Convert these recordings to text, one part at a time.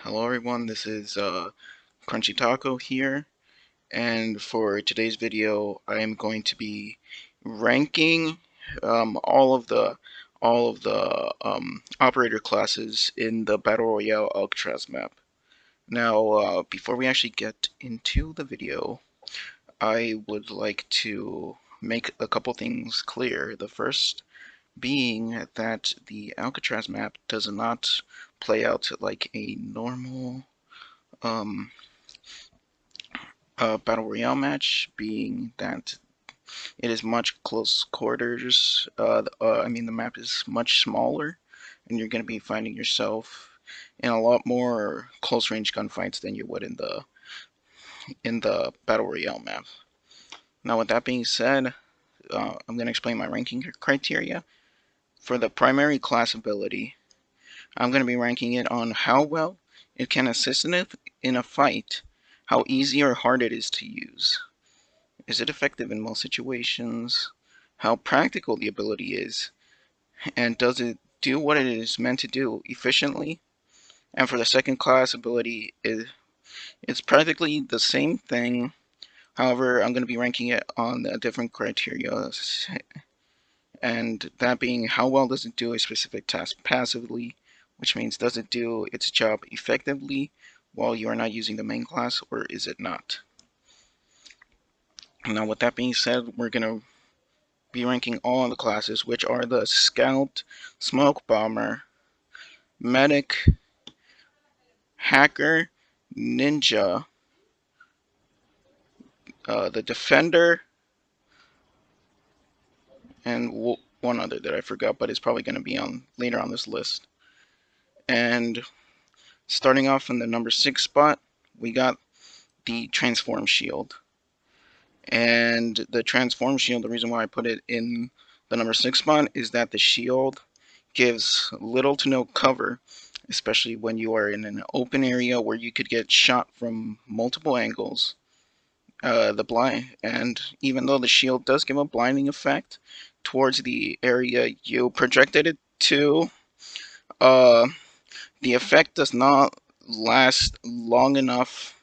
Hello everyone, this is Crunchy Taco here, and for today's video I am going to be ranking all of the operator classes in the Battle Royale Alcatraz map. Now, before we actually get into the video, I would like to make a couple things clear. The first being that the Alcatraz map does not play out like a normal um, battle royale match, being that it is much close quarters. I mean, the map is much smaller, and you're going to be finding yourself in a lot more close range gunfights than you would in the battle royale map. Now, with that being said, I'm going to explain my ranking criteria for the primary class ability. I'm going to be ranking it on how well it can assist in a fight, how easy or hard it is to use. Is it effective in most situations? How practical the ability is? And does it do what it is meant to do efficiently? And for the second class ability, it's practically the same thing. However, I'm going to be ranking it on a different criteria. And that being how well does it do a specific task passively, which means does it do its job effectively while you are not using the main class, or is it not? Now, with that being said, we're going to be ranking all of the classes, which are the Scout, Smoke Bomber, Medic, Hacker, Ninja, the Defender, and one other that I forgot, but it's probably going to be on later on this list. And starting off in the number 6 spot, we got the Transform Shield. And the Transform Shield, the reason why I put it in the number 6 spot is that the shield gives little to no cover, especially when you are in an open area where you could get shot from multiple angles. And even though the shield does give a blinding effect towards the area you projected it to, uh, the effect does not last long enough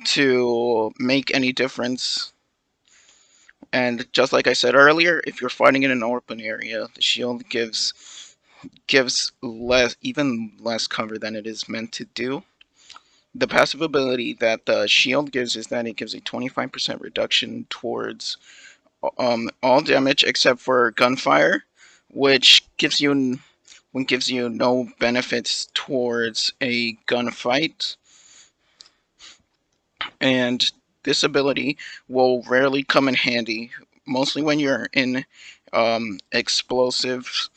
to make any difference. And just like I said earlier, if you're fighting in an open area, the shield gives even less cover than it is meant to do. The passive ability that the shield gives is that it gives a 25% reduction towards all damage except for gunfire, which gives you no benefits towards a gunfight. And this ability will rarely come in handy, mostly when you're in explosives.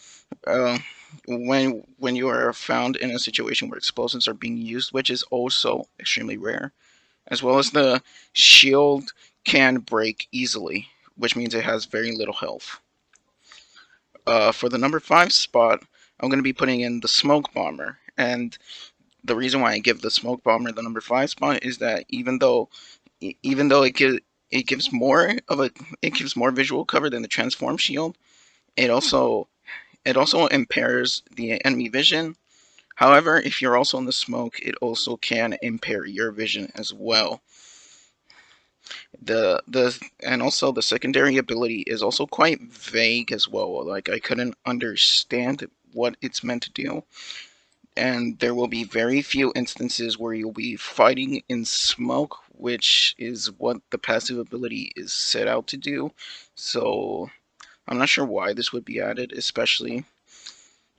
Uh, when you are found in a situation where explosives are being used, which is also extremely rare, as well as the shield can break easily, which means it has very little health. For the number 5 spot, I'm going to be putting in the Smoke Bomber, and the reason why I give the Smoke Bomber the number 5 spot is that even though it gives it gives more visual cover than the Transform Shield, it also impairs the enemy vision. However, if you're also in the smoke, it also can impair your vision as well. And also the secondary ability is also quite vague as well. Like, I couldn't understand what it's meant to do. And there will be very few instances where you'll be fighting in smoke, which is what the passive ability is set out to do. So I'm not sure why this would be added, especially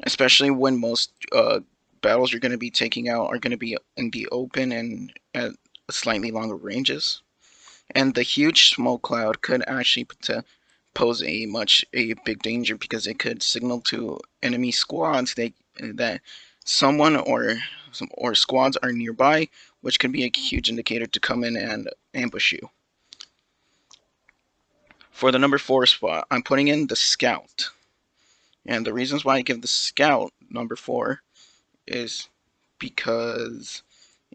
when most battles you're going to be taking out are going to be in the open and at slightly longer ranges. And the huge smoke cloud could actually pose a big danger because it could signal to enemy squads that someone or squads are nearby, which could be a huge indicator to come in and ambush you. For the number 4 spot, I'm putting in the Scout. And the reasons why I give the Scout number 4 is because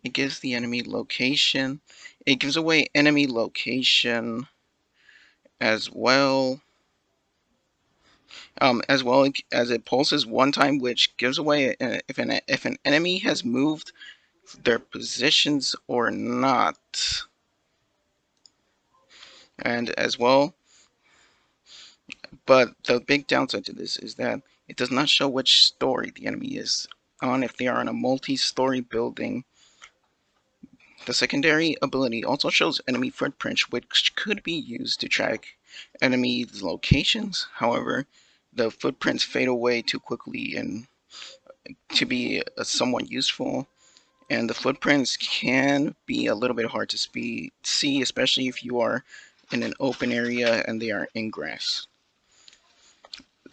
it gives the enemy location. It gives away enemy location as well. As well as it pulses one time, which gives away if an enemy has moved their positions or not. And as well, but the big downside to this is that it does not show which story the enemy is on if they are on a multi-story building. The secondary ability also shows enemy footprints, which could be used to track enemy locations. However, the footprints fade away too quickly and to be somewhat useful. And the footprints can be a little bit hard to see, especially if you are in an open area and they are in grass.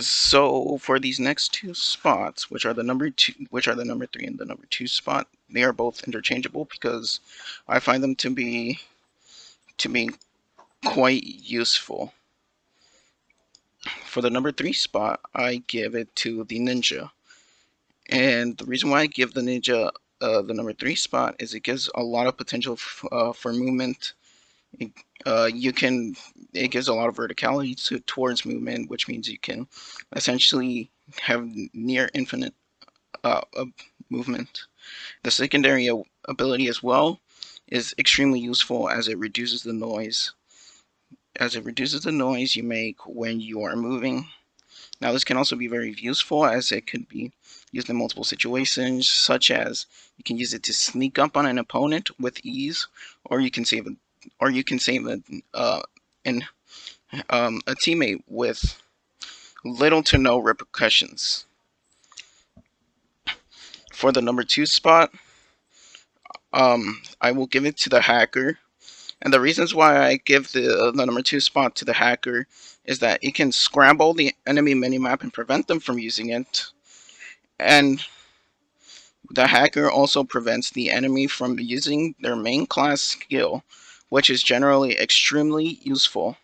So for these next two spots, which are the number 3 and the number 2 spot, they are both interchangeable because I find them to be quite useful. For the number 3 spot, I give it to the ninja, and the reason why I give the ninja the number 3 spot is it gives a lot of potential for movement. It, you can it gives a lot of verticality towards movement, which means you can essentially have near infinite movement. The secondary ability as well is extremely useful as it reduces the noise. You make when you are moving. Now this can also be very useful as it could be used in multiple situations, such as you can use it to sneak up on an opponent with ease, or you can save an a teammate with little to no repercussions. For the number 2 spot, I will give it to the hacker. And the reasons why I give the number 2 spot to the hacker is that it can scramble the enemy minimap and prevent them from using it. And the hacker also prevents the enemy from using their main class skill, which is generally extremely useful,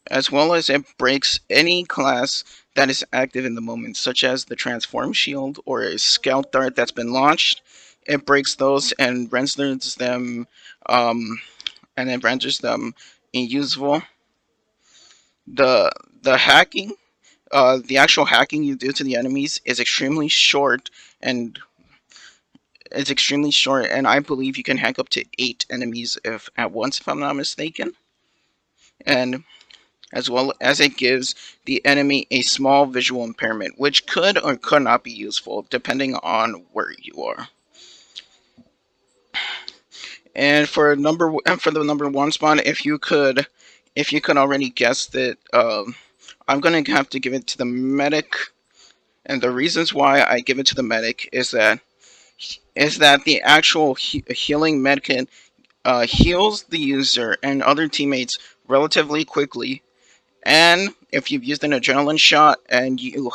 as well as it breaks any class that is active in the moment, such as the transform shield or a scout dart that's been launched. It breaks those and renders them um, unusable. The the hacking, the actual hacking you do to the enemies is and extremely short, and I believe you can hack up to 8 enemies if at once, if I'm not mistaken. And as well as it gives the enemy a small visual impairment, which could or could not be useful depending on where you are. And for the number 1 spot, if you could already guess it, I'm gonna have to give it to the medic. And the reasons why I give it to the medic is that the actual healing medkit heals the user and other teammates relatively quickly. And if you've used an adrenaline shot and you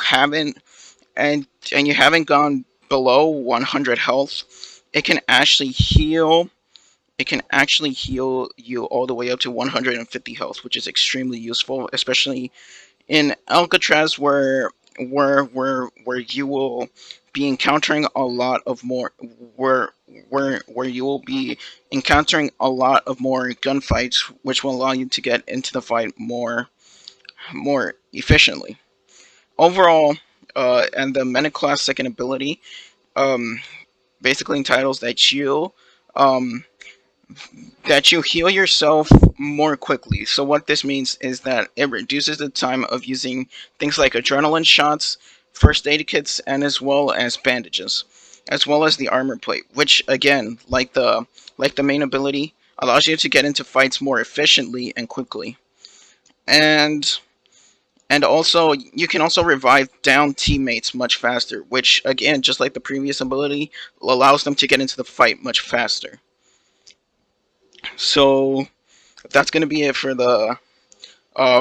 haven't gone below 100 health, it can actually heal. It can actually heal you all the way up to 150 health, which is extremely useful, especially in Alcatraz, where you will be encountering a lot of more where you will be encountering a lot of more gunfights, which will allow you to get into the fight more efficiently. Overall, and the medic class second ability um, basically entitles um, that you heal yourself more quickly. So what this means is that it reduces the time of using things like adrenaline shots, first aid kits, and as well as bandages, as well as the armor plate, which again, like the main ability, allows you to get into fights more efficiently and quickly. And also you can also revive down teammates much faster, which again, just like the previous ability, allows them to get into the fight much faster. So that's going to be it for the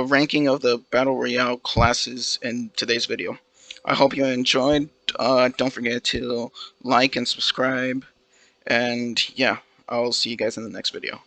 ranking of the Battle Royale classes in today's video. I hope you enjoyed. Don't forget to like and subscribe. And yeah, I'll see you guys in the next video.